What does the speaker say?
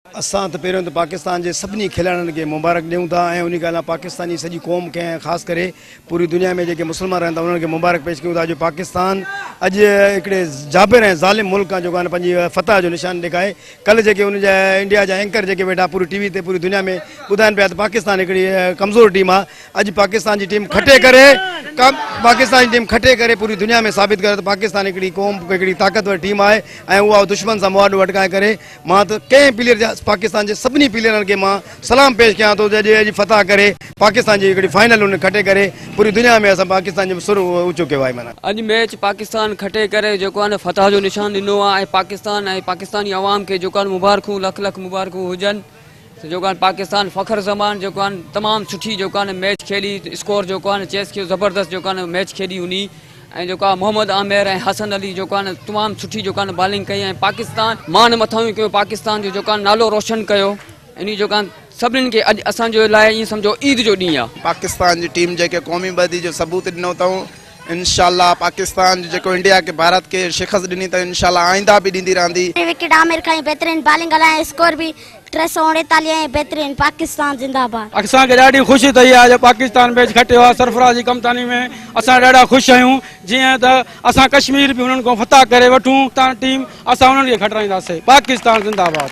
असां त पहिरियों त पाकिस्तान जे सभिनी खिलाड़ियुनि खे मुबारक ॾियूं था ऐं उन ॻाल्हि पाकिस्तानी सॼी क़ौम खे ख़ासि करे पूरी दुनिया में जेके मुस्लमान रहनि था उन्हनि खे मुबारक पेश कयूं था जो पाकिस्तान अॼु हिकिड़े जाबिर ऐं ज़ालिम मुल्क आहे जेको आहे पंहिंजी फतह जो निशान ॾेखारे। कल्ह जेके उन जा इंडिया जा एंकर जेके वेठा पूरी टीवी ते पूरी दुनिया में ॿुधाइनि पिया त पाकिस्तान हिकिड़ी कमज़ोर टीम आहे। अॼु पाकिस्तान जी टीम खटे करे पूरी दुनिया में साबित करे त पाकिस्तान हिकिड़ी क़ौम हिकिड़ी ताक़तवर टीम आहे ऐं उहा दुश्मन सां मुआॾो अटकाए करे मां त कंहिं प्लेयर जा पाकिस्तान के सभी प्लेयरनि खे मां सलाम पेश कयां थो अॼु फतह करे पाकिस्तान जी हिकिड़ी फाइनल उन खटे करे पूरी दुनिया में असां पाकिस्तान जो सुर ऊंचो कयो आहे। माना अॼु मैच पाकिस्तान खटे करे जेको आहे फतह जो निशान ॾिनो आहे पाकिस्तान ऐं पाकिस्तानी अवाम खे जेको आहे मुबारकूं लख लख मुबारकूं हुजनि। जेको आहे पाकिस्तान फ़ख्र ज़मान जेको आहे तमामु सुठी जेको आहे मैच खेली स्कोर जेको आहे चेस खे ज़बरदस्त जेको आहे मैच खेली हुनी ऐं जेको आहे मोहम्मद आमिर ऐं हसन अली जेको आहे तमामु सुठी जेको आहे बॉलिंग कई ऐं पाकिस्तान मान मथां कयो पाकिस्तान जो जेको आहे नालो रोशन कयो। इन जेको आहे सभिनीनि खे अॼु असांजे लाइ ईअं सम्झो ईद जो ॾींहुं आहे। पाकिस्तान जी टीम जेके क़ौमी बदी जो सबूत ॾिनो अथऊं इंशाल्लाह पाकिस्तान जेको इंडिया के भारत के शिकस्त ॾिनी अथऊं इंशाल्लाह आइंदा भी ॾींदी रहंदी। विकेट आमिर खां बेहतरीन बॉलिंग हलाए स्कोर भी 349 बेहतरीन पाकिस्तान जिंदाबाद। असां खे ॾाढी ख़ुशी थी आहे जो पाकिस्तान मैच खटियो आहे सरफराज़ जी कमतानी में असां ॾाढा ख़ुशि आहियूं जीअं त असां कश्मीर भी उन्हनि खां फतह करे वठूं टीम असां उन्हनि खे खटाईंदासीं। पाकिस्तान जिंदाबाद।